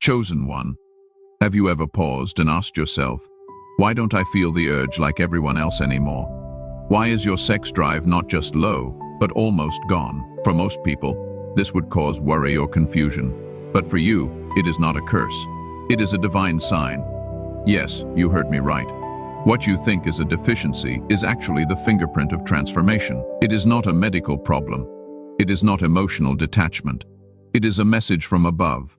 Chosen one, have you ever paused and asked yourself, why don't I feel the urge like everyone else anymore? Why is your sex drive not just low, but almost gone? For most people, this would cause worry or confusion. But for you, it is not a curse. It is a divine sign. Yes, you heard me right. What you think is a deficiency is actually the fingerprint of transformation. It is not a medical problem. It is not emotional detachment. It is a message from above.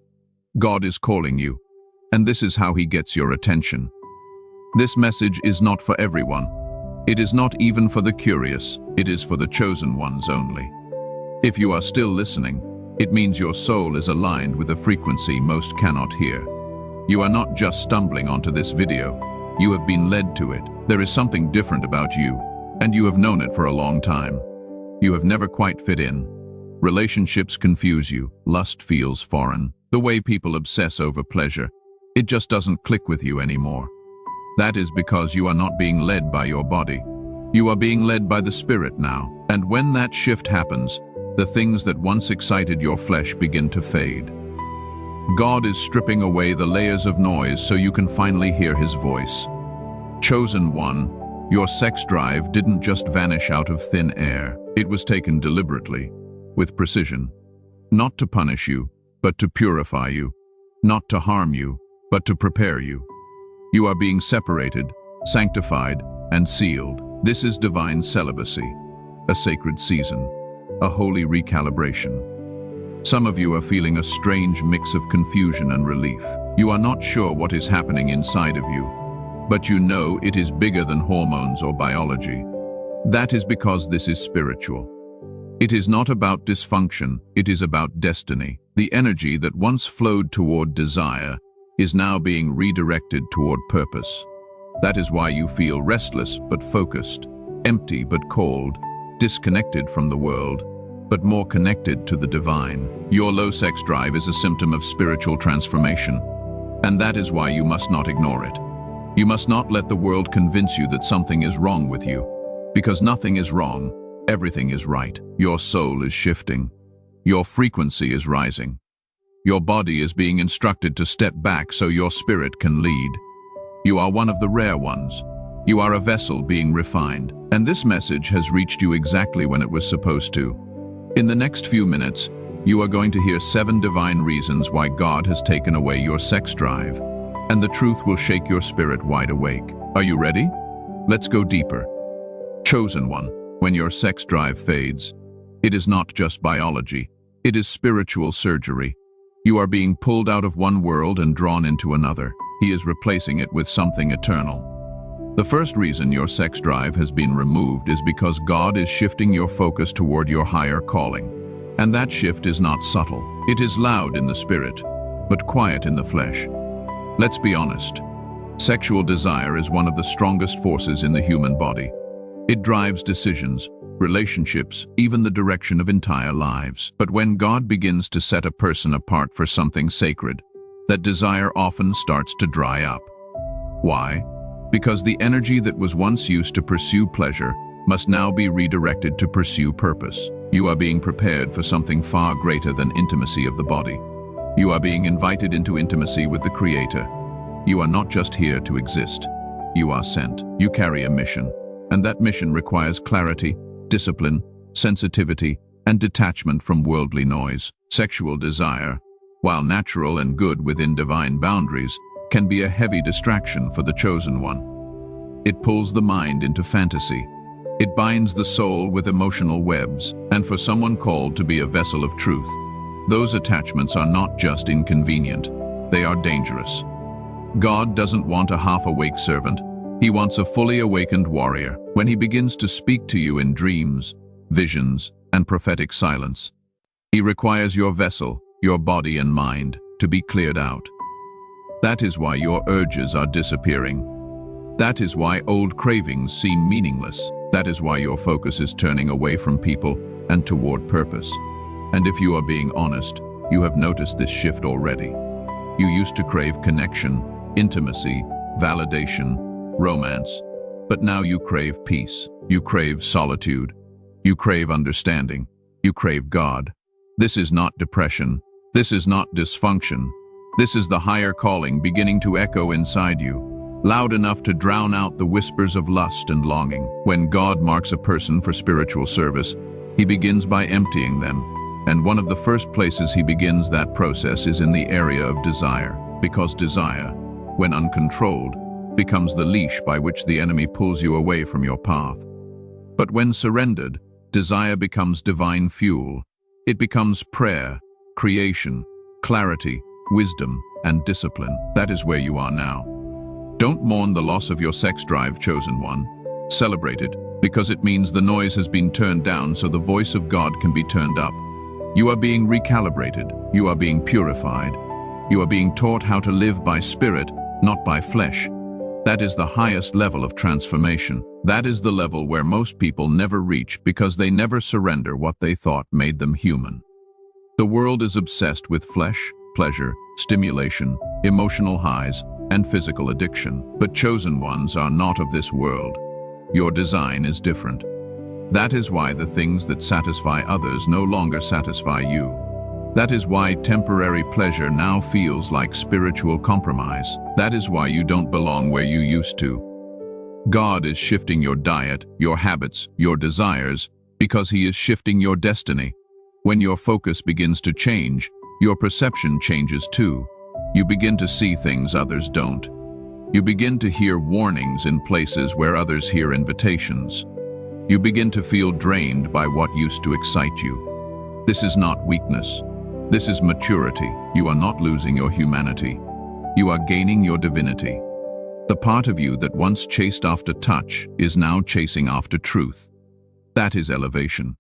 God is calling you, and this is how he gets your attention. This message is not for everyone. It is not even for the curious. It is for the chosen ones only. If you are still listening, it means your soul is aligned with a frequency most cannot hear. You are not just stumbling onto this video. You have been led to it. There is something different about you, and you have known it for a long time. You have never quite fit in. Relationships confuse you. Lust feels foreign. The way people obsess over pleasure, it just doesn't click with you anymore. That is because you are not being led by your body. You are being led by the spirit now. And when that shift happens, the things that once excited your flesh begin to fade. God is stripping away the layers of noise so you can finally hear his voice. Chosen one, your sex drive didn't just vanish out of thin air. It was taken deliberately, with precision. Not to punish you, but to purify you. Not to harm you, but to prepare you. You are being separated, sanctified, and sealed. This is divine celibacy, a sacred season, a holy recalibration. Some of you are feeling a strange mix of confusion and relief. You are not sure what is happening inside of you, but you know it is bigger than hormones or biology. That is because this is spiritual. It is not about dysfunction, it is about destiny. The energy that once flowed toward desire is now being redirected toward purpose. That is why you feel restless but focused, empty but cold, disconnected from the world, but more connected to the divine. Your low sex drive is a symptom of spiritual transformation, and that is why you must not ignore it. You must not let the world convince you that something is wrong with you, because nothing is wrong. Everything is right. Your soul is shifting. Your frequency is rising. Your body is being instructed to step back so your spirit can lead. You are one of the rare ones. You are a vessel being refined, and this message has reached you exactly when it was supposed to. In the next few minutes, you are going to hear 7 divine reasons why God has taken away your sex drive, and the truth will shake your spirit wide awake. Are you ready? Let's go deeper. Chosen one. When your sex drive fades, it is not just biology, it is spiritual surgery. You are being pulled out of one world and drawn into another. He is replacing it with something eternal. The first reason your sex drive has been removed is because God is shifting your focus toward your higher calling. And that shift is not subtle. It is loud in the spirit, but quiet in the flesh. Let's be honest. Sexual desire is one of the strongest forces in the human body. It drives decisions, relationships, even the direction of entire lives. But when God begins to set a person apart for something sacred, that desire often starts to dry up. Why? Because the energy that was once used to pursue pleasure must now be redirected to pursue purpose. You are being prepared for something far greater than intimacy of the body. You are being invited into intimacy with the Creator. You are not just here to exist. You are sent. You carry a mission. And that mission requires clarity, discipline, sensitivity, and detachment from worldly noise. Sexual desire, while natural and good within divine boundaries, can be a heavy distraction for the chosen one. It pulls the mind into fantasy. It binds the soul with emotional webs, and for someone called to be a vessel of truth, those attachments are not just inconvenient, they are dangerous. God doesn't want a half-awake servant. He wants a fully awakened warrior. When he begins to speak to you in dreams, visions, and prophetic silence, he requires your vessel, your body and mind, to be cleared out. That is why your urges are disappearing. That is why old cravings seem meaningless. That is why your focus is turning away from people and toward purpose. And if you are being honest, you have noticed this shift already. You used to crave connection, intimacy, validation, romance, but now you crave peace. You crave solitude. You crave understanding. You crave God. This is not depression. This is not dysfunction. This is the higher calling beginning to echo inside you, loud enough to drown out the whispers of lust and longing. When God marks a person for spiritual service, he begins by emptying them. And one of the first places he begins that process is in the area of desire, because desire, when uncontrolled, becomes the leash by which the enemy pulls you away from your path. But when surrendered, desire becomes divine fuel. It becomes prayer, creation, clarity, wisdom, and discipline. That is where you are now. Don't mourn the loss of your sex drive, chosen one. Celebrate it, because it means the noise has been turned down so the voice of God can be turned up. You are being recalibrated. You are being purified. You are being taught how to live by spirit, not by flesh. That is the highest level of transformation. That is the level where most people never reach because they never surrender what they thought made them human. The world is obsessed with flesh, pleasure, stimulation, emotional highs, and physical addiction. But chosen ones are not of this world. Your design is different. That is why the things that satisfy others no longer satisfy you. That is why temporary pleasure now feels like spiritual compromise. That is why you don't belong where you used to. God is shifting your diet, your habits, your desires, because he is shifting your destiny. When your focus begins to change, your perception changes too. You begin to see things others don't. You begin to hear warnings in places where others hear invitations. You begin to feel drained by what used to excite you. This is not weakness. This is maturity. You are not losing your humanity. You are gaining your divinity. The part of you that once chased after touch is now chasing after truth. That is elevation.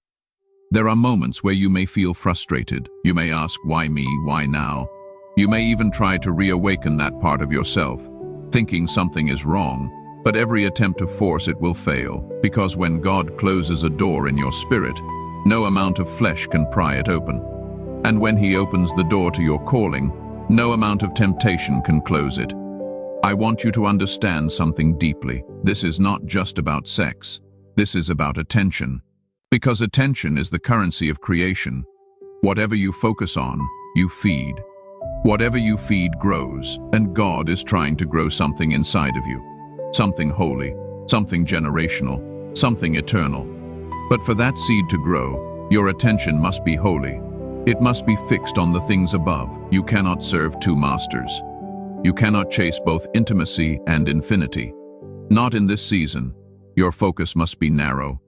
There are moments where you may feel frustrated. You may ask, why me? Why now? You may even try to reawaken that part of yourself, thinking something is wrong, but every attempt to force it will fail, because when God closes a door in your spirit, no amount of flesh can pry it open. And when he opens the door to your calling, no amount of temptation can close it. I want you to understand something deeply. This is not just about sex. This is about attention. Because attention is the currency of creation. Whatever you focus on, you feed. Whatever you feed grows, and God is trying to grow something inside of you. Something holy, something generational, something eternal. But for that seed to grow, your attention must be holy. It must be fixed on the things above. You cannot serve two masters. You cannot chase both intimacy and infinity. Not in this season. Your focus must be narrow.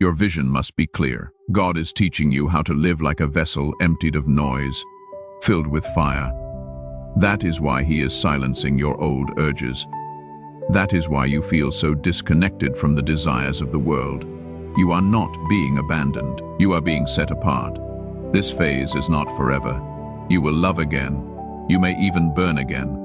Your vision must be clear. God is teaching you how to live like a vessel emptied of noise, filled with fire. That is why he is silencing your old urges. That is why you feel so disconnected from the desires of the world. You are not being abandoned. You are being set apart. This phase is not forever. You will love again. You may even burn again.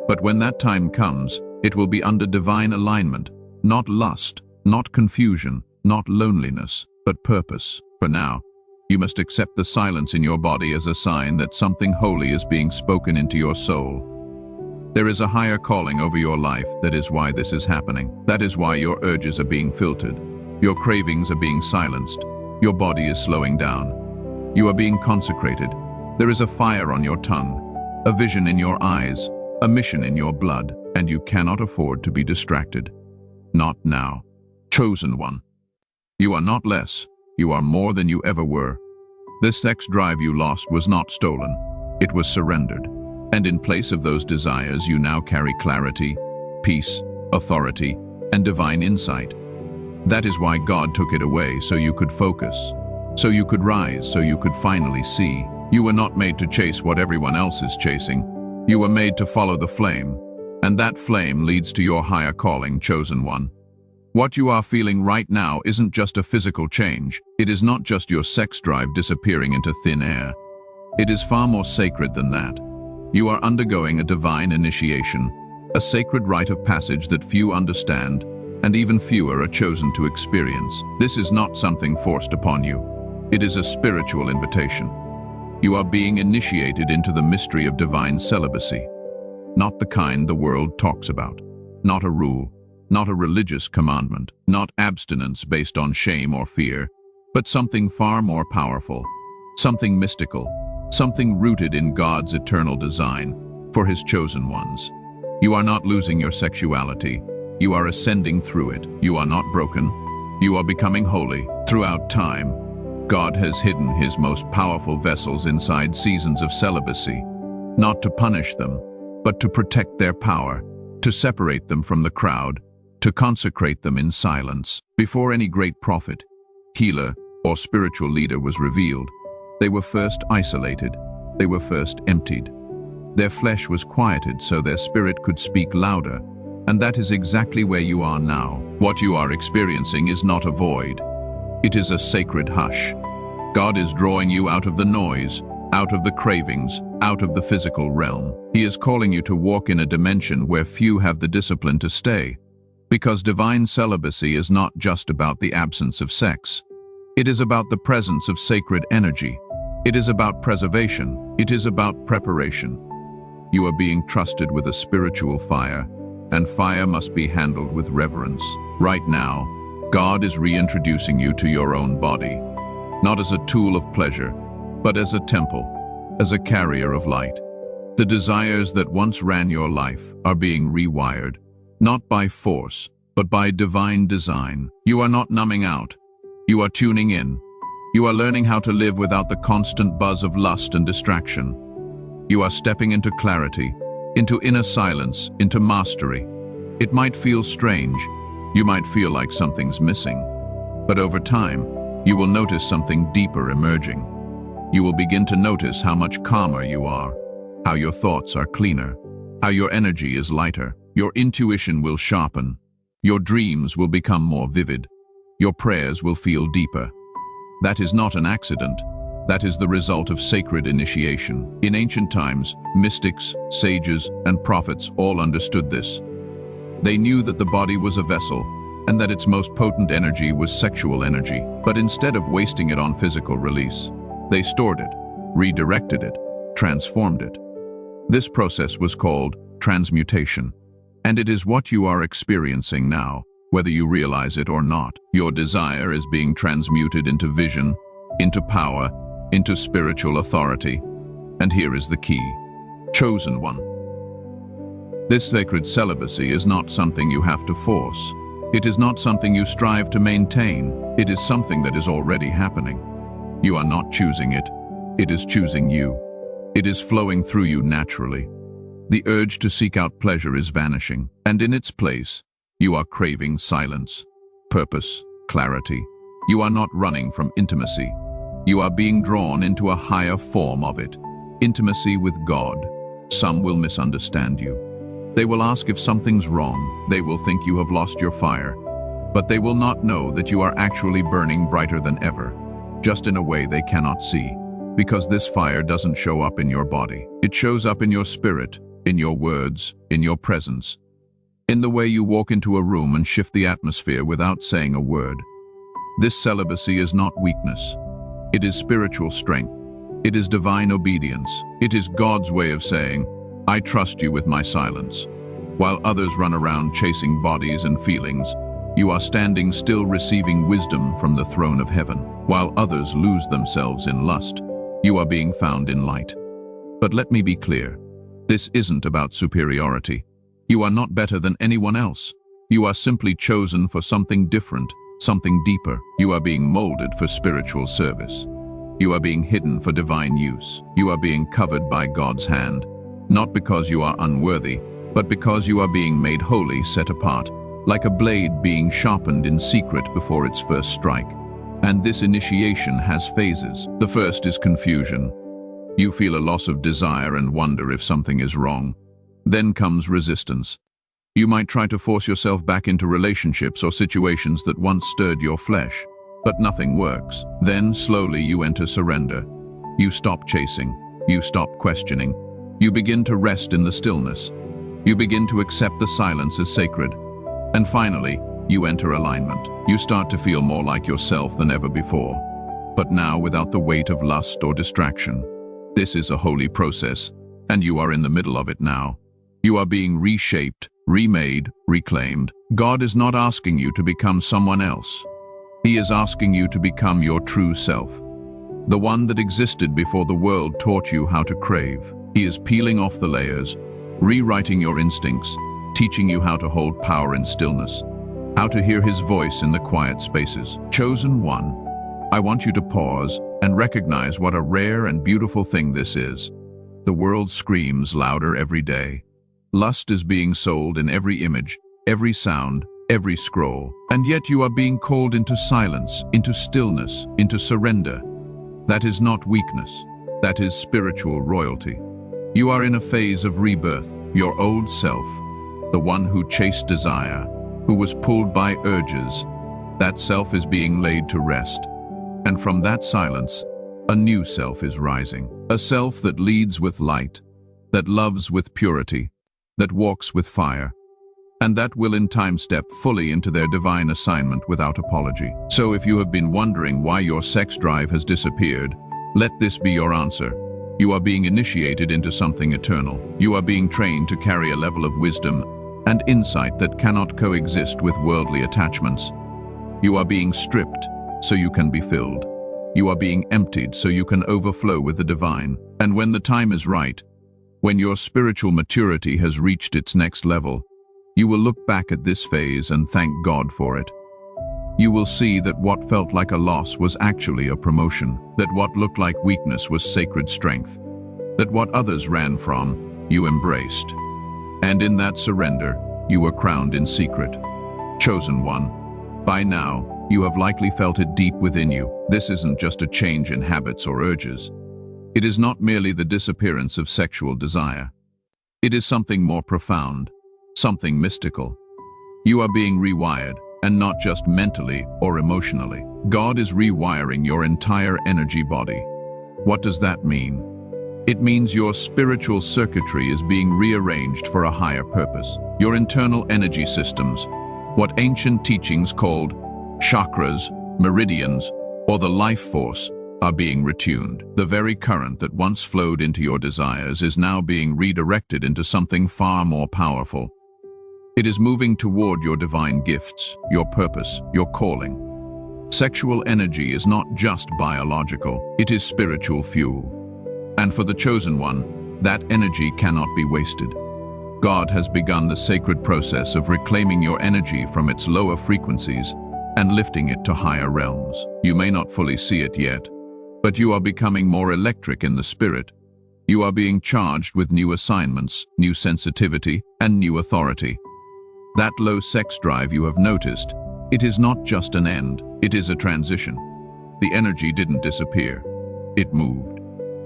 But when that time comes, it will be under divine alignment, not lust, not confusion, not loneliness, but purpose. For now, you must accept the silence in your body as a sign that something holy is being spoken into your soul. There is a higher calling over your life. That is why this is happening. That is why your urges are being filtered. Your cravings are being silenced. Your body is slowing down. You are being consecrated. There is a fire on your tongue, a vision in your eyes, a mission in your blood, and you cannot afford to be distracted. Not now. Chosen one. You are not less. You are more than you ever were. This sex drive you lost was not stolen. It was surrendered. And in place of those desires, you now carry clarity, peace, authority, and divine insight. That is why God took it away, so you could focus, so you could rise, so you could finally see. You were not made to chase what everyone else is chasing. You were made to follow the flame, and that flame leads to your higher calling, chosen one. What you are feeling right now isn't just a physical change. It is not just your sex drive disappearing into thin air. It is far more sacred than that. You are undergoing a divine initiation, a sacred rite of passage that few understand, and even fewer are chosen to experience. This is not something forced upon you. It is a spiritual invitation. You are being initiated into the mystery of divine celibacy. Not the kind the world talks about. Not a rule. Not a religious commandment. Not abstinence based on shame or fear. But something far more powerful. Something mystical. Something rooted in God's eternal design. for his chosen ones. You are not losing your sexuality. You are ascending through it. You are not broken. You are becoming holy. Throughout time, God has hidden his most powerful vessels inside seasons of celibacy, not to punish them, but to protect their power, to separate them from the crowd, to consecrate them in silence. Before any great prophet, healer, or spiritual leader was revealed, they were first isolated. They were first emptied. Their flesh was quieted so their spirit could speak louder, and that is exactly where you are now. What you are experiencing is not a void. It is a sacred hush. God is drawing you out of the noise, out of the cravings, out of the physical realm. He is calling you to walk in a dimension where few have the discipline to stay, because divine celibacy is not just about the absence of sex. It is about the presence of sacred energy. It is about preservation. It is about preparation. You are being trusted with a spiritual fire, and fire must be handled with reverence. Right now, God is reintroducing you to your own body, not as a tool of pleasure, but as a temple, as a carrier of light. The desires that once ran your life are being rewired, not by force, but by divine design. You are not numbing out. You are tuning in. You are learning how to live without the constant buzz of lust and distraction. You are stepping into clarity, into inner silence, into mastery. It might feel strange. You might feel like something's missing. But over time, you will notice something deeper emerging. You will begin to notice how much calmer you are, how your thoughts are cleaner, how your energy is lighter. Your intuition will sharpen. Your dreams will become more vivid. Your prayers will feel deeper. That is not an accident. That is the result of sacred initiation. In ancient times, mystics, sages, and prophets all understood this. They knew that the body was a vessel, and that its most potent energy was sexual energy. But instead of wasting it on physical release, they stored it, redirected it, transformed it. This process was called transmutation, and it is what you are experiencing now, whether you realize it or not. Your desire is being transmuted into vision, into power, into spiritual authority. And here is the key: chosen one. This sacred celibacy is not something you have to force. It is not something you strive to maintain. It is something that is already happening. You are not choosing it. It is choosing you. It is flowing through you naturally. The urge to seek out pleasure is vanishing, and in its place, you are craving silence, purpose, clarity. You are not running from intimacy. You are being drawn into a higher form of it, intimacy with God. Some will misunderstand you. They will ask if something's wrong. They will think you have lost your fire. But they will not know that you are actually burning brighter than ever, just in a way they cannot see. Because this fire doesn't show up in your body. It shows up in your spirit, in your words, in your presence, in the way you walk into a room and shift the atmosphere without saying a word. This celibacy is not weakness. It is spiritual strength. It is divine obedience. It is God's way of saying, I trust you with my silence. While others run around chasing bodies and feelings, you are standing still receiving wisdom from the throne of heaven. While others lose themselves in lust, you are being found in light. But let me be clear. This isn't about superiority. You are not better than anyone else. You are simply chosen for something different, something deeper. You are being molded for spiritual service. You are being hidden for divine use. You are being covered by God's hand, not because you are unworthy, but because you are being made holy, set apart, like a blade being sharpened in secret before its first strike. And this initiation has phases. The first is confusion. You feel a loss of desire and wonder if something is wrong. Then comes resistance. You might try to force yourself back into relationships or situations that once stirred your flesh, but nothing works. Then slowly you enter surrender. You stop chasing. You stop questioning. You begin to rest in the stillness. You begin to accept the silence as sacred. And finally, you enter alignment. You start to feel more like yourself than ever before, but now without the weight of lust or distraction. This is a holy process, and you are in the middle of it now. You are being reshaped, remade, reclaimed. God is not asking you to become someone else. He is asking you to become your true self, the one that existed before the world taught you how to crave. He is peeling off the layers, rewriting your instincts, teaching you how to hold power in stillness, how to hear his voice in the quiet spaces. Chosen one, I want you to pause and recognize what a rare and beautiful thing this is. The world screams louder every day. Lust is being sold in every image, every sound, every scroll. And yet you are being called into silence, into stillness, into surrender. That is not weakness. That is spiritual royalty. You are in a phase of rebirth. Your old self, the one who chased desire, who was pulled by urges, that self is being laid to rest. And from that silence, a new self is rising. A self that leads with light, that loves with purity, that walks with fire, and that will in time step fully into their divine assignment without apology. So if you have been wondering why your sex drive has disappeared, let this be your answer. You are being initiated into something eternal. You are being trained to carry a level of wisdom and insight that cannot coexist with worldly attachments. You are being stripped so you can be filled. You are being emptied so you can overflow with the divine. And when the time is right, when your spiritual maturity has reached its next level, you will look back at this phase and thank God for it. You will see that what felt like a loss was actually a promotion, that what looked like weakness was sacred strength, that what others ran from, you embraced. And in that surrender, you were crowned in secret. Chosen one. By now, you have likely felt it deep within you. This isn't just a change in habits or urges. It is not merely the disappearance of sexual desire. It is something more profound, something mystical. You are being rewired, and not just mentally or emotionally. God is rewiring your entire energy body. What does that mean? It means your spiritual circuitry is being rearranged for a higher purpose. Your internal energy systems, what ancient teachings called chakras, meridians, or the life force, are being retuned. The very current that once flowed into your desires is now being redirected into something far more powerful. It is moving toward your divine gifts, your purpose, your calling. Sexual energy is not just biological, it is spiritual fuel. And for the chosen one, that energy cannot be wasted. God has begun the sacred process of reclaiming your energy from its lower frequencies and lifting it to higher realms. You may not fully see it yet, but you are becoming more electric in the spirit. You are being charged with new assignments, new sensitivity, and new authority. That low sex drive you have noticed, it is not just an end, it is a transition. The energy didn't disappear. It moved.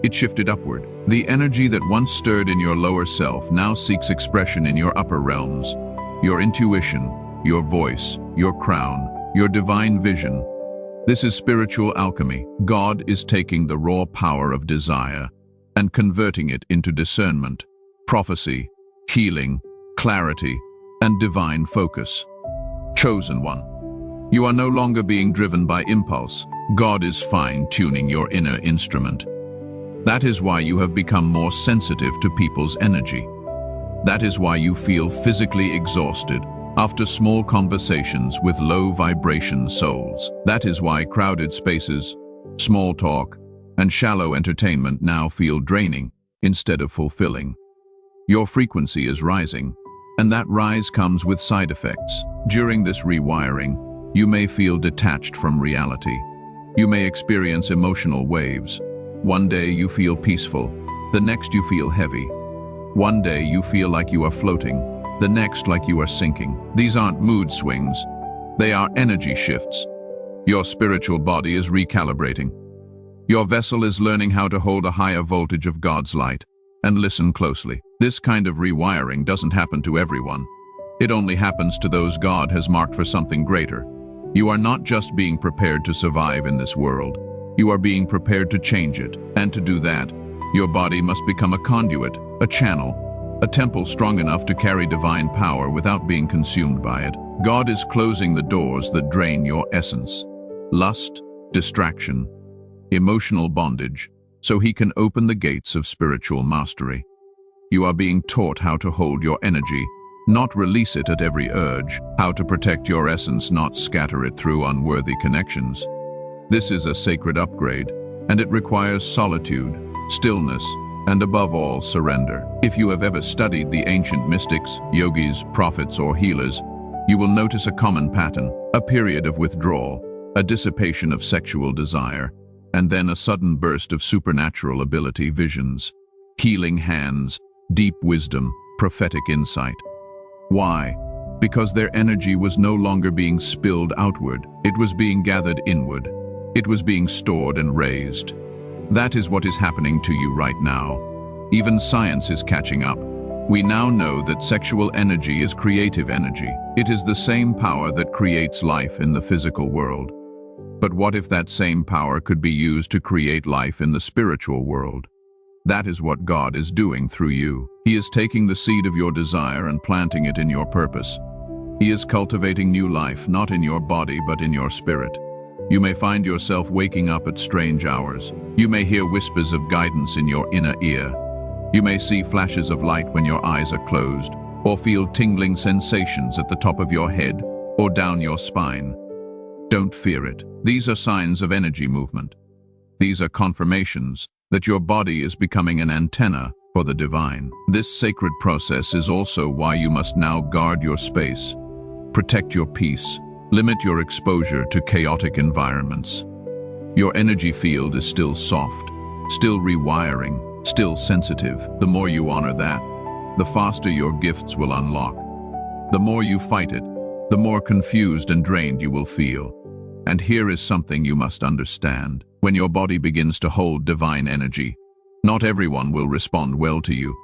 It shifted upward. The energy that once stirred in your lower self now seeks expression in your upper realms. Your intuition, your voice, your crown, your divine vision. This is spiritual alchemy. God is taking the raw power of desire and converting it into discernment, prophecy, healing, clarity, and divine focus. Chosen one. You are no longer being driven by impulse. God is fine-tuning your inner instrument. That is why you have become more sensitive to people's energy. That is why you feel physically exhausted after small conversations with low-vibration souls. That is why crowded spaces, small talk, and shallow entertainment now feel draining instead of fulfilling. Your frequency is rising, and that rise comes with side effects. During this rewiring, you may feel detached from reality. You may experience emotional waves. One day you feel peaceful, the next you feel heavy. One day you feel like you are floating, the next like you are sinking. These aren't mood swings, they are energy shifts. Your spiritual body is recalibrating. Your vessel is learning how to hold a higher voltage of God's light. And listen closely. This kind of rewiring doesn't happen to everyone. It only happens to those God has marked for something greater. You are not just being prepared to survive in this world. You are being prepared to change it. And to do that, your body must become a conduit, a channel, a temple strong enough to carry divine power without being consumed by it. God is closing the doors that drain your essence. Lust, distraction, emotional bondage, so he can open the gates of spiritual mastery. You are being taught how to hold your energy, not release it at every urge, how to protect your essence, not scatter it through unworthy connections. This is a sacred upgrade, and it requires solitude, stillness, and above all, surrender. If you have ever studied the ancient mystics, yogis, prophets, or healers, you will notice a common pattern, a period of withdrawal, a dissipation of sexual desire, and then a sudden burst of supernatural ability, visions, healing hands, deep wisdom, prophetic insight. Why? Because their energy was no longer being spilled outward, it was being gathered inward. It was being stored and raised. That is what is happening to you right now. Even science is catching up. We now know that sexual energy is creative energy. It is the same power that creates life in the physical world. But what if that same power could be used to create life in the spiritual world? That is what God is doing through you. He is taking the seed of your desire and planting it in your purpose. He is cultivating new life, not in your body, but in your spirit. You may find yourself waking up at strange hours. You may hear whispers of guidance in your inner ear. You may see flashes of light when your eyes are closed, or feel tingling sensations at the top of your head or down your spine. Don't fear it. These are signs of energy movement. These are confirmations that your body is becoming an antenna for the divine. This sacred process is also why you must now guard your space, protect your peace, limit your exposure to chaotic environments. Your energy field is still soft, still rewiring, still sensitive. The more you honor that, the faster your gifts will unlock. The more you fight it, the more confused and drained you will feel. And here is something you must understand. When your body begins to hold divine energy, not everyone will respond well to you.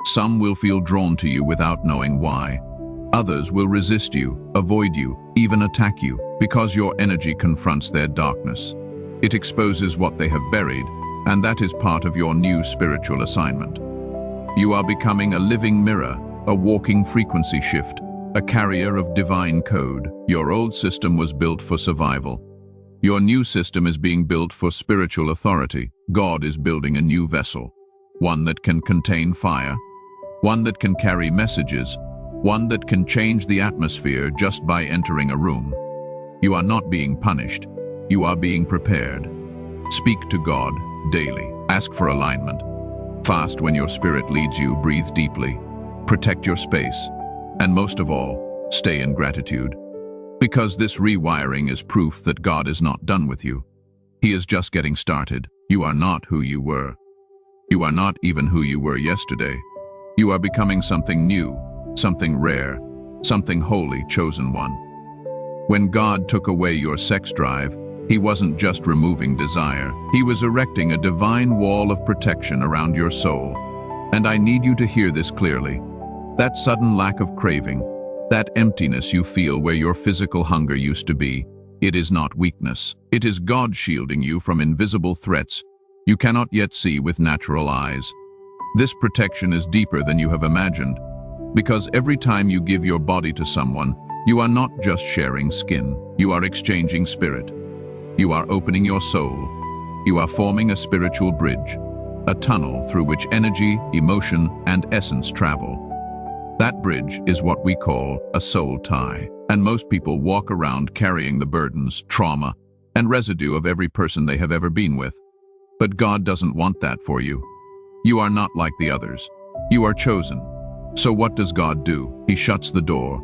Some will feel drawn to you without knowing why. Others will resist you, avoid you, even attack you, because your energy confronts their darkness. It exposes what they have buried, and that is part of your new spiritual assignment. You are becoming a living mirror, a walking frequency shift, a carrier of divine code. Your old system was built for survival. Your new system is being built for spiritual authority. God is building a new vessel, one that can contain fire, one that can carry messages, one that can change the atmosphere just by entering a room. You are not being punished. You are being prepared. Speak to God daily. Ask for alignment. Fast when your spirit leads you. Breathe deeply. Protect your space. And most of all, stay in gratitude. Because this rewiring is proof that God is not done with you. He is just getting started. You are not who you were. You are not even who you were yesterday. You are becoming something new, something rare, something holy, chosen one. When God took away your sex drive, He wasn't just removing desire. He was erecting a divine wall of protection around your soul. And I need you to hear this clearly. That sudden lack of craving, that emptiness you feel where your physical hunger used to be, it is not weakness. It is God shielding you from invisible threats you cannot yet see with natural eyes. This protection is deeper than you have imagined, because every time you give your body to someone, you are not just sharing skin, you are exchanging spirit. You are opening your soul. You are forming a spiritual bridge, a tunnel through which energy, emotion, and essence travel. That bridge is what we call a soul tie, and most people walk around carrying the burdens, trauma, and residue of every person they have ever been with. But God doesn't want that for you. You are not like the others. You are chosen. So what does God do? He shuts the door.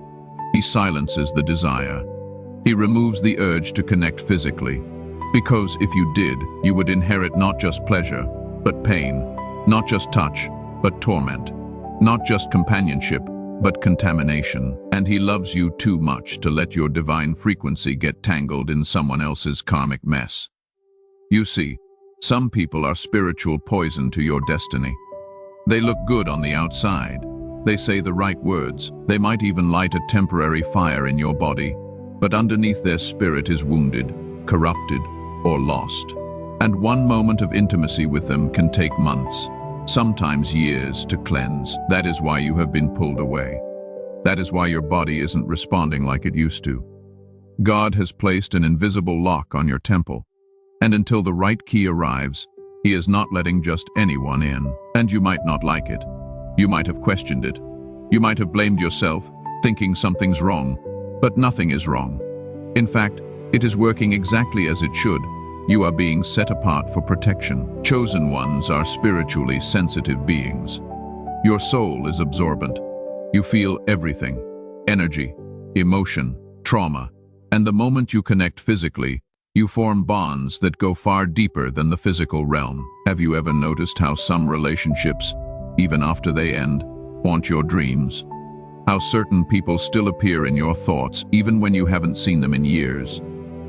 He silences the desire. He removes the urge to connect physically. Because if you did, you would inherit not just pleasure, but pain. Not just touch, but torment. Not just companionship, but contamination. And He loves you too much to let your divine frequency get tangled in someone else's karmic mess. You see, some people are spiritual poison to your destiny. They look good on the outside. They say the right words. They might even light a temporary fire in your body. But underneath their spirit is wounded, corrupted, or lost. And one moment of intimacy with them can take months, sometimes years, to cleanse. That is why you have been pulled away. That is why your body isn't responding like it used to. God has placed an invisible lock on your temple, and until the right key arrives, He is not letting just anyone in. And you might not like it. You might have questioned it. You might have blamed yourself, thinking something's wrong. But nothing is wrong. In fact, it is working exactly as it should. You are being set apart for protection. Chosen ones are spiritually sensitive beings. Your soul is absorbent. You feel everything: energy, emotion, trauma, and the moment you connect physically, you form bonds that go far deeper than the physical realm. Have you ever noticed how some relationships, even after they end, haunt your dreams? How certain people still appear in your thoughts even when you haven't seen them in years?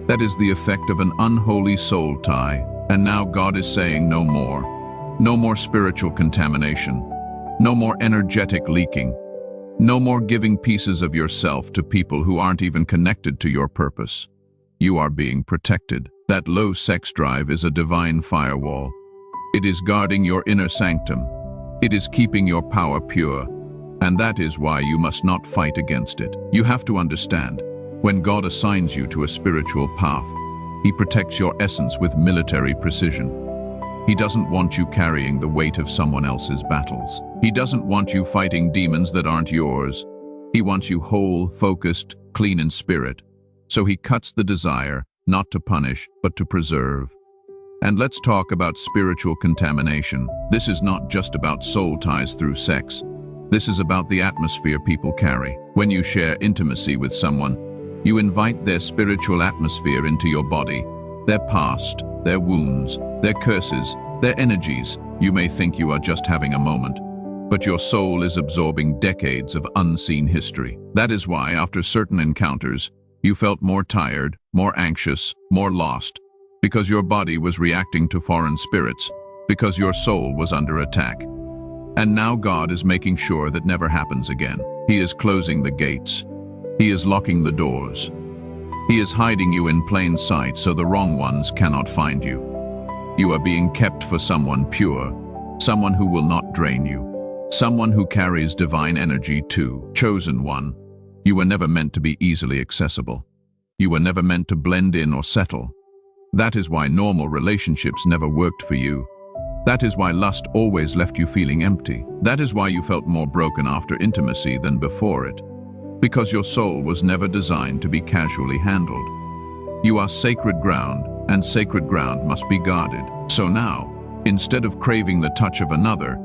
That is the effect of an unholy soul tie, and now God is saying no more. No more spiritual contamination. No more energetic leaking. No more giving pieces of yourself to people who aren't even connected to your purpose. You are being protected. That low sex drive is a divine firewall. It is guarding your inner sanctum. It is keeping your power pure. And that is why you must not fight against it. You have to understand, when God assigns you to a spiritual path, He protects your essence with military precision. He doesn't want you carrying the weight of someone else's battles. He doesn't want you fighting demons that aren't yours. He wants you whole, focused, clean in spirit. So He cuts the desire, not to punish, but to preserve. And let's talk about spiritual contamination. This is not just about soul ties through sex. This is about the atmosphere people carry. When you share intimacy with someone, you invite their spiritual atmosphere into your body. Their past, their wounds, their curses, their energies. You may think you are just having a moment, but your soul is absorbing decades of unseen history. That is why, after certain encounters, you felt more tired, more anxious, more lost, because your body was reacting to foreign spirits, because your soul was under attack. And now God is making sure that never happens again. He is closing the gates. He is locking the doors. He is hiding you in plain sight so the wrong ones cannot find you. You are being kept for someone pure, someone who will not drain you, someone who carries divine energy too. Chosen one, you were never meant to be easily accessible. You were never meant to blend in or settle. That is why normal relationships never worked for you. That is why lust always left you feeling empty. That is why you felt more broken after intimacy than before it. Because your soul was never designed to be casually handled. You are sacred ground, and sacred ground must be guarded. So now, instead of craving the touch of another,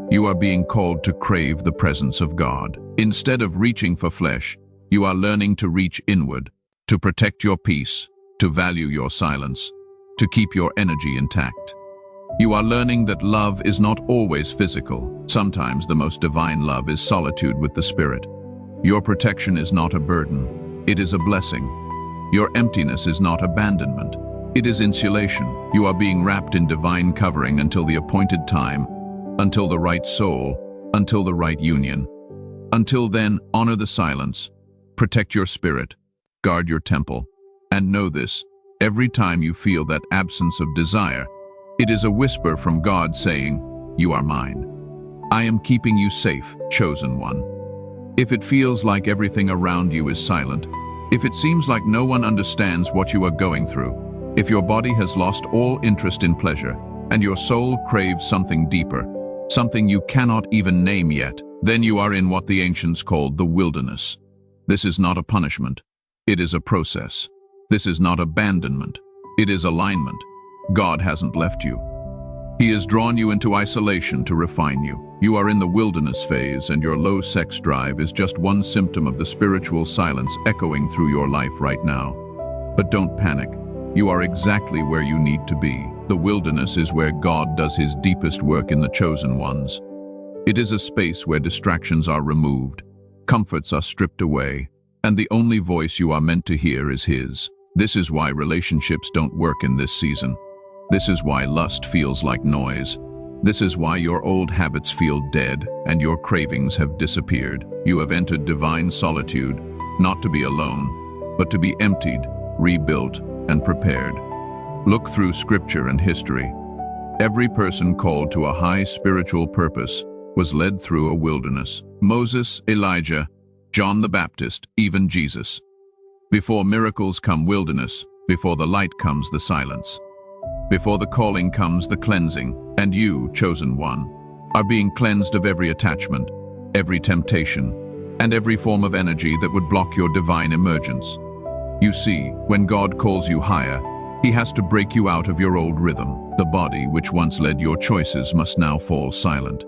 you are being called to crave the presence of God. Instead of reaching for flesh, you are learning to reach inward, to protect your peace, to value your silence, to keep your energy intact. You are learning that love is not always physical. Sometimes the most divine love is solitude with the Spirit. Your protection is not a burden, it is a blessing. Your emptiness is not abandonment, it is insulation. You are being wrapped in divine covering until the appointed time, until the right soul, until the right union. Until then, honor the silence, protect your spirit, guard your temple, and know this: every time you feel that absence of desire, it is a whisper from God saying, "You are mine. I am keeping you safe, chosen one." If it feels like everything around you is silent, if it seems like no one understands what you are going through, if your body has lost all interest in pleasure, and your soul craves something deeper, something you cannot even name yet, then you are in what the ancients called the wilderness. This is not a punishment. It is a process. This is not abandonment. It is alignment. God hasn't left you. He has drawn you into isolation to refine you. You are in the wilderness phase, and your low sex drive is just one symptom of the spiritual silence echoing through your life right now. But don't panic. You are exactly where you need to be. The wilderness is where God does His deepest work in the chosen ones. It is a space where distractions are removed, comforts are stripped away, and the only voice you are meant to hear is His. This is why relationships don't work in this season. This is why lust feels like noise. This is why your old habits feel dead and your cravings have disappeared. You have entered divine solitude, not to be alone, but to be emptied, rebuilt, and prepared. Look through scripture and history. Every person called to a high spiritual purpose was led through a wilderness. Moses, Elijah, John the Baptist, even Jesus. Before miracles come wilderness, before the light comes the silence. Before the calling comes the cleansing, and you, chosen one, are being cleansed of every attachment, every temptation, and every form of energy that would block your divine emergence. You see, when God calls you higher, He has to break you out of your old rhythm. The body, which once led your choices, must now fall silent.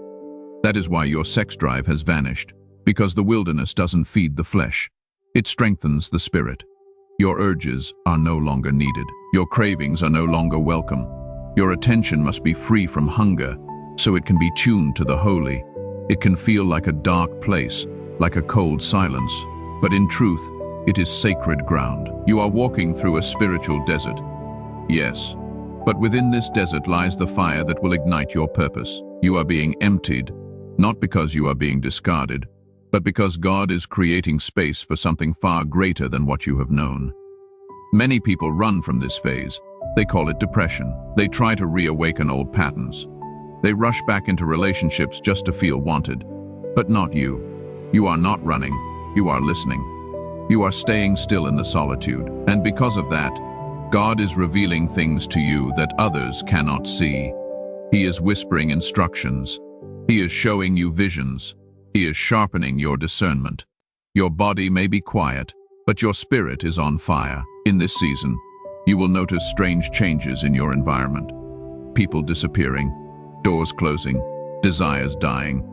That is why your sex drive has vanished, because the wilderness doesn't feed the flesh. It strengthens the spirit. Your urges are no longer needed. Your cravings are no longer welcome. Your attention must be free from hunger, so it can be tuned to the holy. It can feel like a dark place, like a cold silence, but in truth, it is sacred ground. You are walking through a spiritual desert. Yes, but within this desert lies the fire that will ignite your purpose. You are being emptied, not because you are being discarded, but because God is creating space for something far greater than what you have known. Many people run from this phase. They call it depression. They try to reawaken old patterns. They rush back into relationships just to feel wanted. But not you. You are not running. You are listening. You are staying still in the solitude. And because of that, God is revealing things to you that others cannot see. He is whispering instructions. He is showing you visions. He is sharpening your discernment. Your body may be quiet, but your spirit is on fire. In this season, you will notice strange changes in your environment. People disappearing, doors closing, desires dying.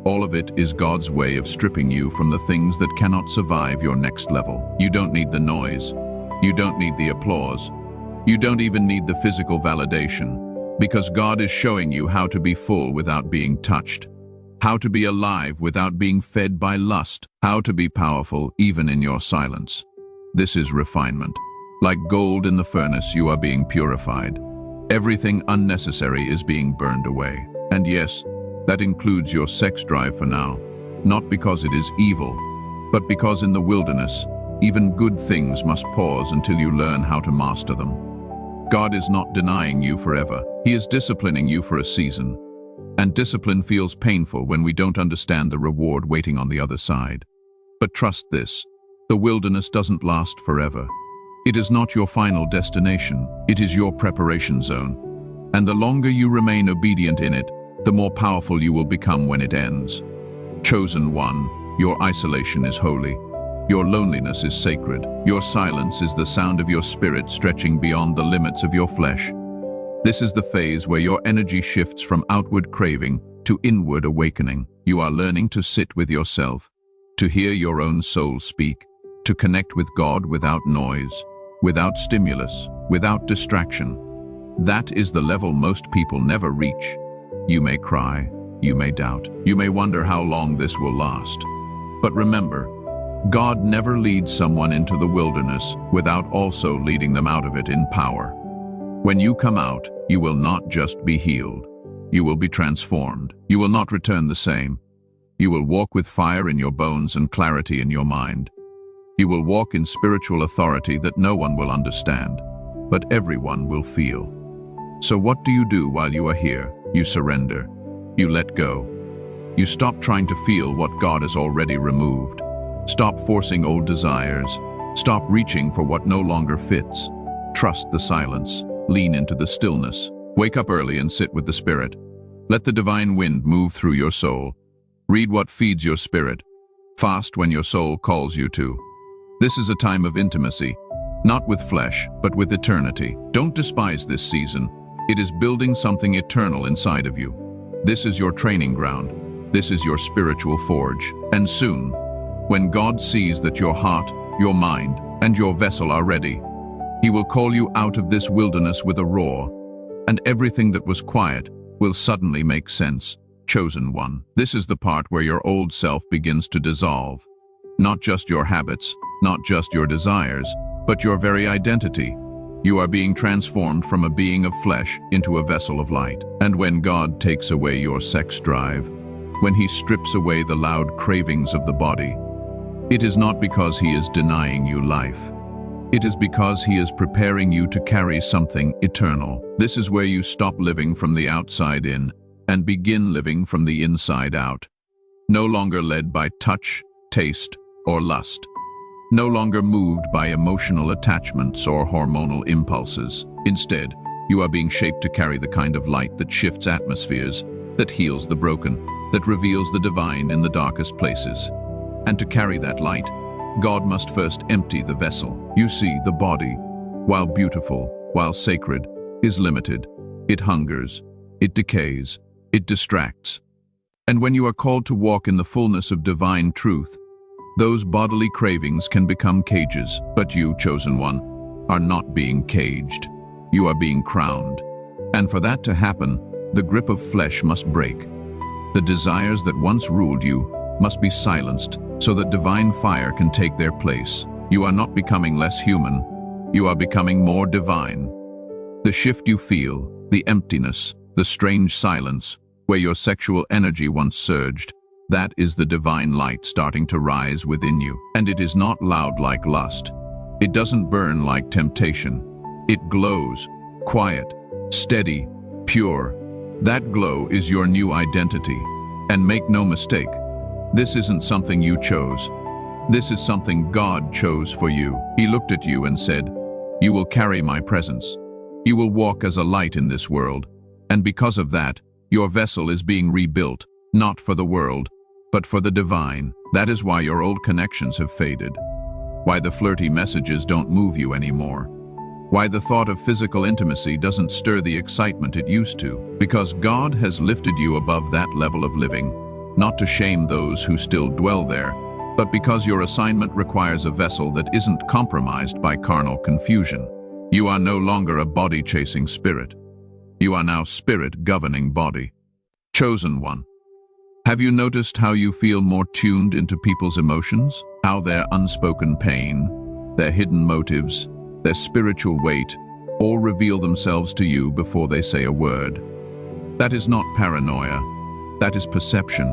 All of it is God's way of stripping you from the things that cannot survive your next level. You don't need the noise. You don't need the applause. You don't even need the physical validation, because God is showing you how to be full without being touched, how to be alive without being fed by lust, how to be powerful even in your silence. This is refinement. Like gold in the furnace, you are being purified. Everything unnecessary is being burned away. And yes, that includes your sex drive for now, not because it is evil, but because in the wilderness, even good things must pause until you learn how to master them. God is not denying you forever. He is disciplining you for a season. And discipline feels painful when we don't understand the reward waiting on the other side. But trust this, the wilderness doesn't last forever. It is not your final destination. It is your preparation zone. And the longer you remain obedient in it, the more powerful you will become when it ends. Chosen one, your isolation is holy. Your loneliness is sacred. Your silence is the sound of your spirit stretching beyond the limits of your flesh. This is the phase where your energy shifts from outward craving to inward awakening. You are learning to sit with yourself, to hear your own soul speak, to connect with God without noise, without stimulus, without distraction. That is the level most people never reach. You may cry, you may doubt, you may wonder how long this will last. But remember, God never leads someone into the wilderness without also leading them out of it in power. When you come out, you will not just be healed. You will be transformed. You will not return the same. You will walk with fire in your bones and clarity in your mind. You will walk in spiritual authority that no one will understand, but everyone will feel. So what do you do while you are here? You surrender. You let go. You stop trying to feel what God has already removed. Stop forcing old desires. Stop reaching for what no longer fits. Trust the silence. Lean into the stillness. Wake up early and sit with the Spirit. Let the divine wind move through your soul. Read what feeds your spirit. Fast when your soul calls you to. This is a time of intimacy, not with flesh, but with eternity. Don't despise this season. It is building something eternal inside of you. This is your training ground. This is your spiritual forge. And soon, when God sees that your heart, your mind, and your vessel are ready, He will call you out of this wilderness with a roar, and everything that was quiet will suddenly make sense. Chosen one. This is the part where your old self begins to dissolve. Not just your habits, not just your desires, but your very identity. You are being transformed from a being of flesh into a vessel of light. And when God takes away your sex drive, when He strips away the loud cravings of the body, it is not because He is denying you life. It is because He is preparing you to carry something eternal. This is where you stop living from the outside in and begin living from the inside out. No longer led by touch, taste, or lust. No longer moved by emotional attachments or hormonal impulses. Instead, you are being shaped to carry the kind of light that shifts atmospheres, that heals the broken, that reveals the divine in the darkest places. And to carry that light, God must first empty the vessel. You see, the body, while beautiful, while sacred is limited. It hungers, it decays, it distracts. And when you are called to walk in the fullness of divine truth, those bodily cravings can become cages. But you, chosen one, are not being caged. You are being crowned. And for that to happen, the grip of flesh must break. The desires that once ruled you must be silenced so that divine fire can take their place. You are not becoming less human. You are becoming more divine. The shift you feel, the emptiness, the strange silence, where your sexual energy once surged, that is the divine light starting to rise within you. And it is not loud like lust. It doesn't burn like temptation. It glows, quiet, steady, pure. That glow is your new identity. And make no mistake, this isn't something you chose. This is something God chose for you. He looked at you and said, "You will carry my presence. You will walk as a light in this world." And because of that, your vessel is being rebuilt, not for the world, but for the divine. That is why your old connections have faded. Why the flirty messages don't move you anymore. Why the thought of physical intimacy doesn't stir the excitement it used to. Because God has lifted you above that level of living, not to shame those who still dwell there, but because your assignment requires a vessel that isn't compromised by carnal confusion. You are no longer a body-chasing spirit. You are now spirit governing body. Chosen one. Have you noticed how you feel more tuned into people's emotions? How their unspoken pain, their hidden motives, their spiritual weight, all reveal themselves to you before they say a word. That is not paranoia. That is perception.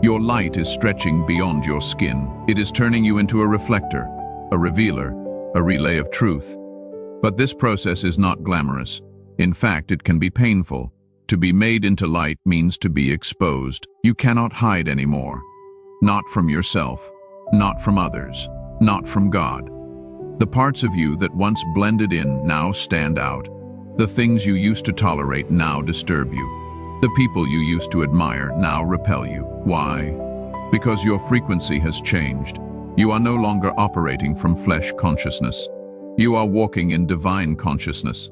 Your light is stretching beyond your skin. It is turning you into a reflector, a revealer, a relay of truth. But this process is not glamorous. In fact, it can be painful. To be made into light means to be exposed. You cannot hide anymore. Not from yourself, not from others, not from God. The parts of you that once blended in now stand out. The things you used to tolerate now disturb you. The people you used to admire now repel you. Why? Because your frequency has changed. You are no longer operating from flesh consciousness. You are walking in divine consciousness.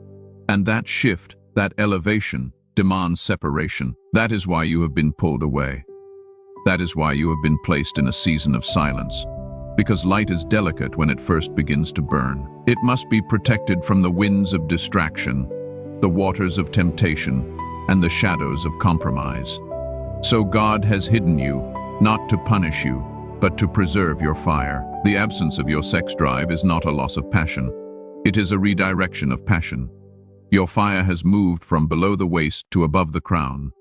And that shift, that elevation, demands separation. That is why you have been pulled away. That is why you have been placed in a season of silence. Because light is delicate when it first begins to burn. It must be protected from the winds of distraction, the waters of temptation, and the shadows of compromise. So God has hidden you, not to punish you, but to preserve your fire. The absence of your sex drive is not a loss of passion. It is a redirection of passion. Your fire has moved from below the waist to above the crown.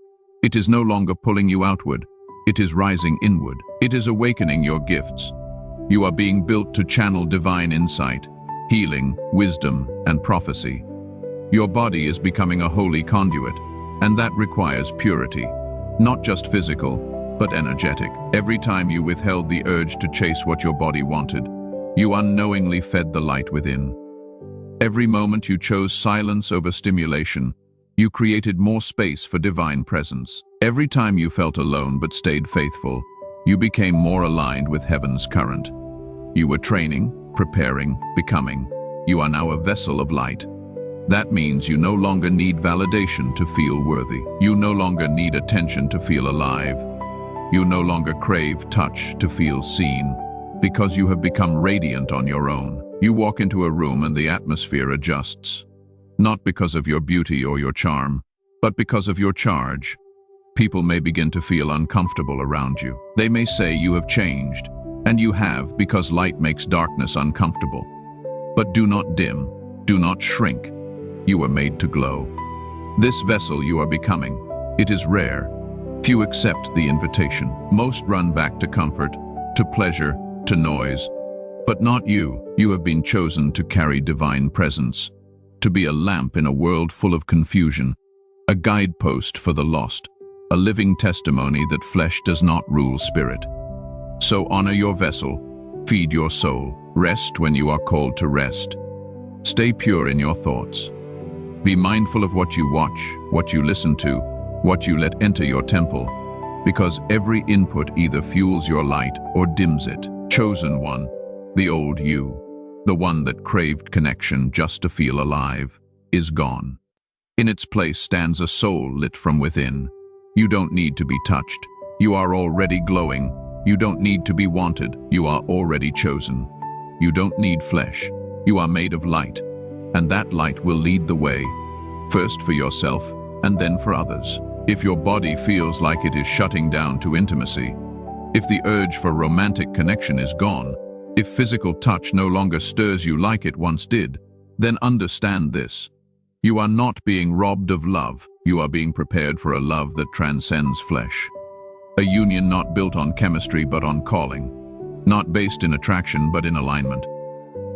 It is no longer pulling you outward. It is rising inward. It is awakening your gifts. You are being built to channel divine insight, healing, wisdom, and prophecy. Your body is becoming a holy conduit, and that requires purity. Not just physical, but energetic. Every time you withheld the urge to chase what your body wanted, you unknowingly fed the light within. Every moment you chose silence over stimulation, you created more space for divine presence. Every time you felt alone but stayed faithful, you became more aligned with heaven's current. You were training, preparing, becoming. You are now a vessel of light. That means you no longer need validation to feel worthy. You no longer need attention to feel alive. You no longer crave touch to feel seen, because you have become radiant on your own. You walk into a room and the atmosphere adjusts. Not because of your beauty or your charm, but because of your charge. People may begin to feel uncomfortable around you. They may say you have changed, and you have, because light makes darkness uncomfortable. But do not dim, do not shrink. You were made to glow. This vessel you are becoming, it is rare. Few accept the invitation. Most run back to comfort, to pleasure, to noise. But not you. You have been chosen to carry divine presence, to be a lamp in a world full of confusion, a guidepost for the lost, a living testimony that flesh does not rule spirit. So honor your vessel, feed your soul, rest when you are called to rest. Stay pure in your thoughts. Be mindful of what you watch, what you listen to, what you let enter your temple, because every input either fuels your light or dims it. Chosen one, the old you. the one that craved connection just to feel alive, is gone. In its place stands a soul lit from within. You don't need to be touched. You are already glowing. You don't need to be wanted. You are already chosen. You don't need flesh. You are made of light, and that light will lead the way, first for yourself and then for others. If your body feels like it is shutting down to intimacy, if the urge for romantic connection is gone, if physical touch no longer stirs you like it once did, then understand this. You are not being robbed of love. You are being prepared for a love that transcends flesh. A union not built on chemistry but on calling. Not based in attraction but in alignment.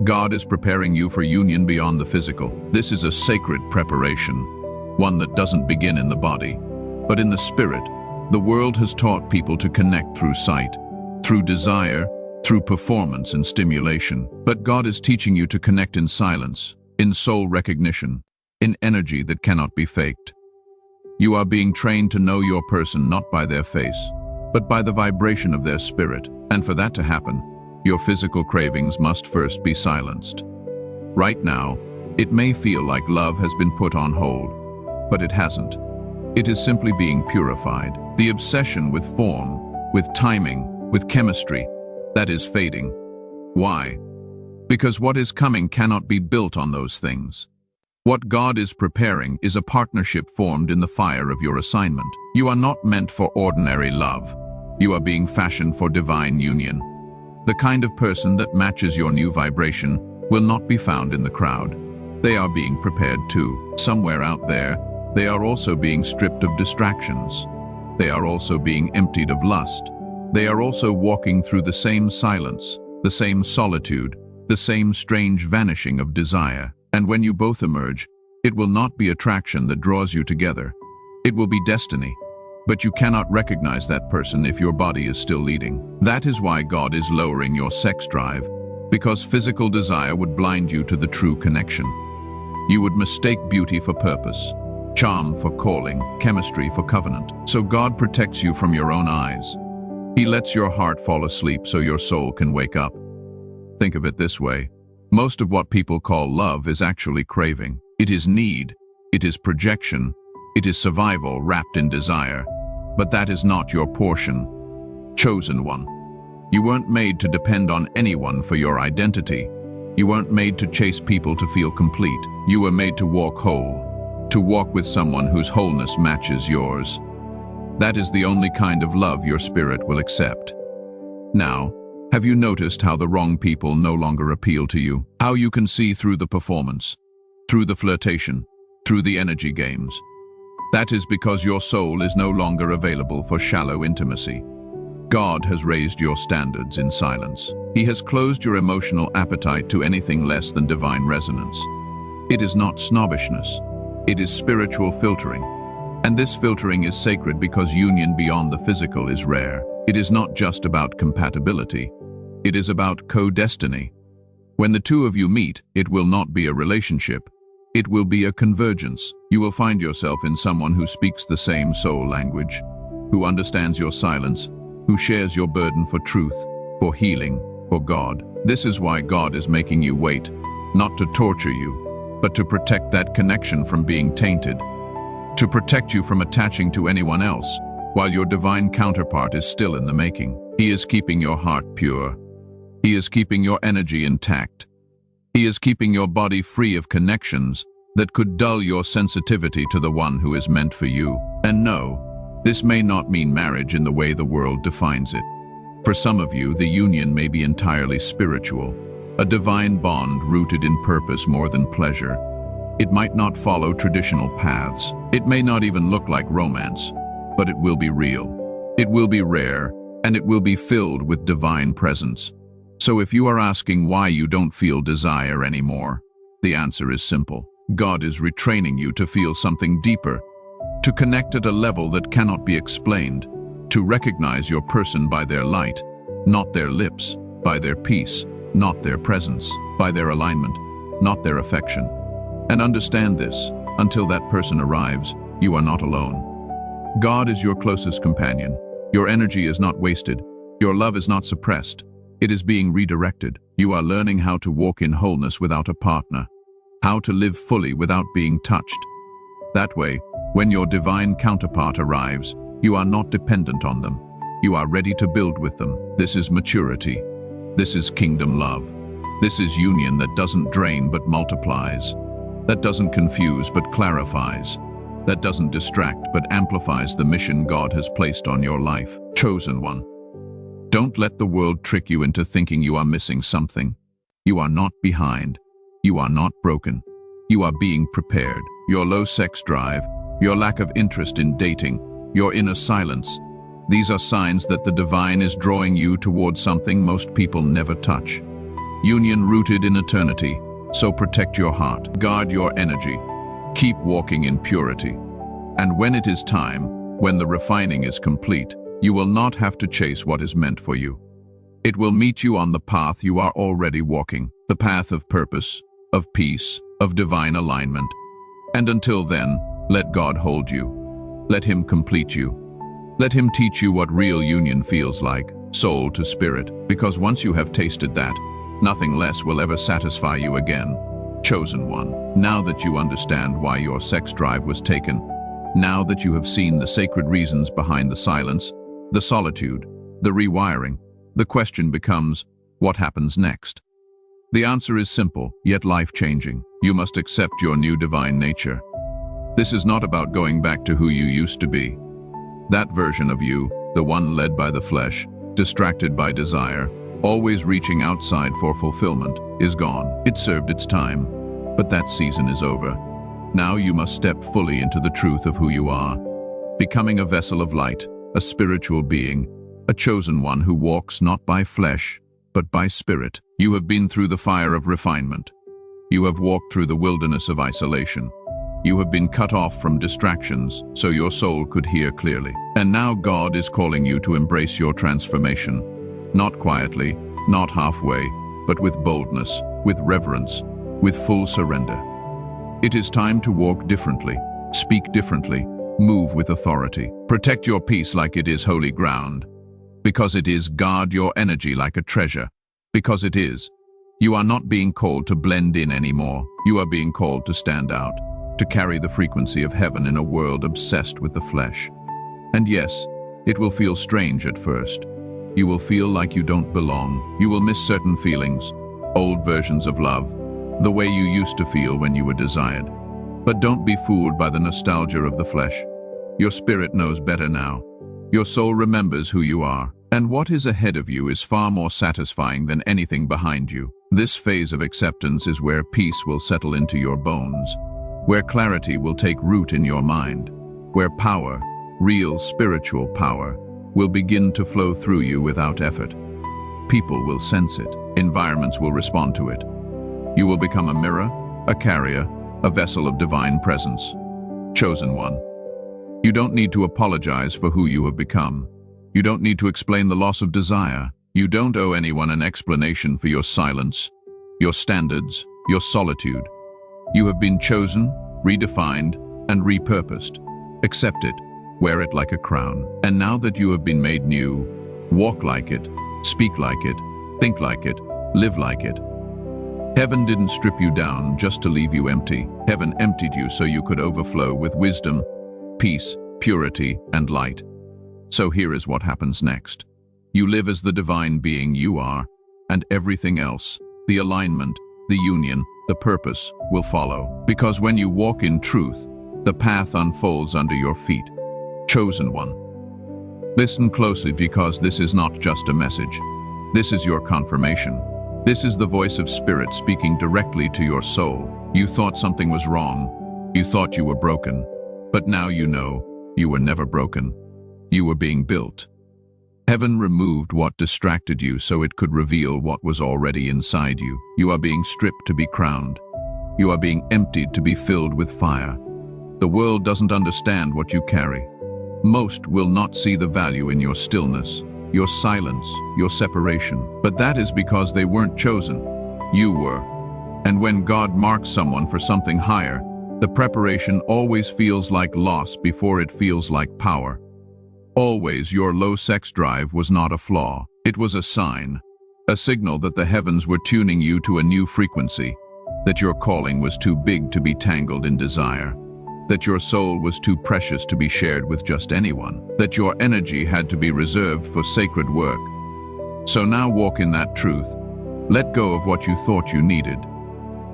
God is preparing you for union beyond the physical. This is a sacred preparation, one that doesn't begin in the body, but in the spirit. The world has taught people to connect through sight, through desire, through performance and stimulation. But God is teaching you to connect in silence, in soul recognition, in energy that cannot be faked. You are being trained to know your person not by their face, but by the vibration of their spirit. And for that to happen, your physical cravings must first be silenced. Right now, it may feel like love has been put on hold, but it hasn't. It is simply being purified. The obsession with form, with timing, with chemistry, that is fading. Why? Because what is coming cannot be built on those things. What God is preparing is a partnership formed in the fire of your assignment. You are not meant for ordinary love. You are being fashioned for divine union. The kind of person that matches your new vibration will not be found in the crowd. They are being prepared too. Somewhere out there, they are also being stripped of distractions. They are also being emptied of lust. They are also walking through the same silence, the same solitude, the same strange vanishing of desire. And when you both emerge, it will not be attraction that draws you together. It will be destiny. But you cannot recognize that person if your body is still leading. That is why God is lowering your sex drive, because physical desire would blind you to the true connection. You would mistake beauty for purpose, charm for calling, chemistry for covenant. So God protects you from your own eyes. He lets your heart fall asleep so your soul can wake up. Think of it this way. Most of what people call love is actually craving. It is need. It is projection. It is survival wrapped in desire. But that is not your portion. Chosen one. You weren't made to depend on anyone for your identity. You weren't made to chase people to feel complete. You were made to walk whole, to walk with someone whose wholeness matches yours. That is the only kind of love your spirit will accept. Now, have you noticed how the wrong people no longer appeal to you? How you can see through the performance, through the flirtation, through the energy games? That is because your soul is no longer available for shallow intimacy. God has raised your standards in silence. He has closed your emotional appetite to anything less than divine resonance. It is not snobbishness. It is spiritual filtering. And this filtering is sacred because union beyond the physical is rare. It is not just about compatibility. It is about co-destiny. When the two of you meet, it will not be a relationship. It will be a convergence. You will find yourself in someone who speaks the same soul language, who understands your silence, who shares your burden for truth, for healing, for God. This is why God is making you wait, not to torture you, but to protect that connection from being tainted, to protect you from attaching to anyone else, while your divine counterpart is still in the making. He is keeping your heart pure. He is keeping your energy intact. He is keeping your body free of connections that could dull your sensitivity to the one who is meant for you. And no, this may not mean marriage in the way the world defines it. For some of you, the union may be entirely spiritual, a divine bond rooted in purpose more than pleasure. It might not follow traditional paths. It may not even look like romance, but it will be real. It will be rare, and it will be filled with divine presence. So if you are asking why you don't feel desire anymore, the answer is simple. God is retraining you to feel something deeper, to connect at a level that cannot be explained, to recognize your person by their light, not their lips, by their peace, not their presence, by their alignment, not their affection. And understand this, until that person arrives, you are not alone. God is your closest companion. Your energy is not wasted. Your love is not suppressed. It is being redirected. You are learning how to walk in wholeness without a partner, how to live fully without being touched. That way, when your divine counterpart arrives, you are not dependent on them. You are ready to build with them. This is maturity. This is kingdom love. This is union that doesn't drain but multiplies, that doesn't confuse but clarifies, that doesn't distract but amplifies the mission God has placed on your life. Chosen one. Don't let the world trick you into thinking you are missing something. You are not behind. You are not broken. You are being prepared. Your low sex drive, your lack of interest in dating, your inner silence, these are signs that the divine is drawing you towards something most people never touch. Union rooted in eternity, so protect your heart, guard your energy, keep walking in purity. And when it is time, when the refining is complete, you will not have to chase what is meant for you. It will meet you on the path you are already walking, the path of purpose, of peace, of divine alignment. And until then, let God hold you. Let Him complete you. Let Him teach you what real union feels like, soul to spirit, because once you have tasted that, nothing less will ever satisfy you again. Chosen one, now that you understand why your sex drive was taken, now that you have seen the sacred reasons behind the silence, the solitude, the rewiring, the question becomes, what happens next? The answer is simple, yet life-changing. You must accept your new divine nature. This is not about going back to who you used to be. That version of you, the one led by the flesh, distracted by desire, always reaching outside for fulfillment, is gone. It served its time, but that season is over. Now you must step fully into the truth of who you are, becoming a vessel of light, a spiritual being, a chosen one who walks not by flesh, but by spirit. You have been through the fire of refinement. You have walked through the wilderness of isolation. You have been cut off from distractions so your soul could hear clearly. And now God is calling you to embrace your transformation. Not quietly, not halfway, but with boldness, with reverence, with full surrender. It is time to walk differently, speak differently, move with authority. Protect your peace like it is holy ground. Because it is, guard your energy like a treasure. Because it is. You are not being called to blend in anymore. You are being called to stand out, to carry the frequency of heaven in a world obsessed with the flesh. And yes, it will feel strange at first. You will feel like you don't belong. You will miss certain feelings, old versions of love, the way you used to feel when you were desired. But don't be fooled by the nostalgia of the flesh. Your spirit knows better now. Your soul remembers who you are, and what is ahead of you is far more satisfying than anything behind you. This phase of acceptance is where peace will settle into your bones, where clarity will take root in your mind, where power, real spiritual power, will begin to flow through you without effort. People will sense it. Environments will respond to it. You will become a mirror, a carrier, a vessel of divine presence. Chosen one. You don't need to apologize for who you have become. You don't need to explain the loss of desire. You don't owe anyone an explanation for your silence, your standards, your solitude. You have been chosen, redefined, and repurposed. Accept it, wear it like a crown. And now that you have been made new, walk like it, speak like it, think like it, live like it. Heaven didn't strip you down just to leave you empty. Heaven emptied you so you could overflow with wisdom, peace, purity, and light. So here is what happens next. You live as the divine being you are, and everything else, the alignment, the union, the purpose, will follow. Because when you walk in truth, the path unfolds under your feet. Chosen one. Listen closely, because this is not just a message. This is your confirmation. This is the voice of spirit speaking directly to your soul. You thought something was wrong. You thought you were broken. But now you know you were never broken. You were being built. Heaven removed what distracted you so it could reveal what was already inside you. You are being stripped to be crowned. You are being emptied to be filled with fire. The world doesn't understand what you carry. Most will not see the value in your stillness, your silence, your separation. But that is because they weren't chosen. You were. And when God marks someone for something higher, the preparation always feels like loss before it feels like power. Always, your low sex drive was not a flaw. It was a a signal that the heavens were tuning you to a new frequency, that your calling was too big to be tangled in desire, that your soul was too precious to be shared with just anyone, that your energy had to be reserved for sacred work. So now walk in that truth. Let go of what you thought you needed.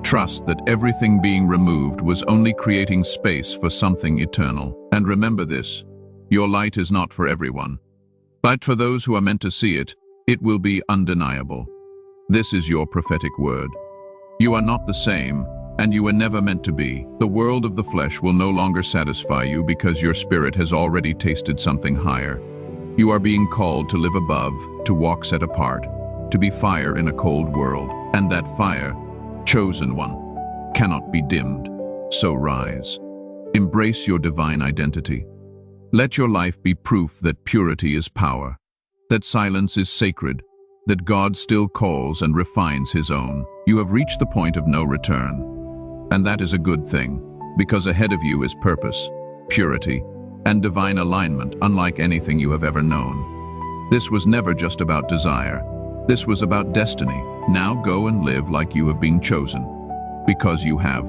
Trust that everything being removed was only creating space for something eternal. And remember this, your light is not for everyone. But for those who are meant to see it, it will be undeniable. This is your prophetic word. You are not the same, and you were never meant to be. The world of the flesh will no longer satisfy you because your spirit has already tasted something higher. You are being called to live above, to walk set apart, to be fire in a cold world, and that fire, chosen one, cannot be dimmed. So rise. Embrace your divine identity. Let your life be proof that purity is power, that silence is sacred, that God still calls and refines his own. You have reached the point of no return. And that is a good thing, because ahead of you is purpose, purity, and divine alignment unlike anything you have ever known. This was never just about desire. This was about destiny. Now go and live like you have been chosen, because you have.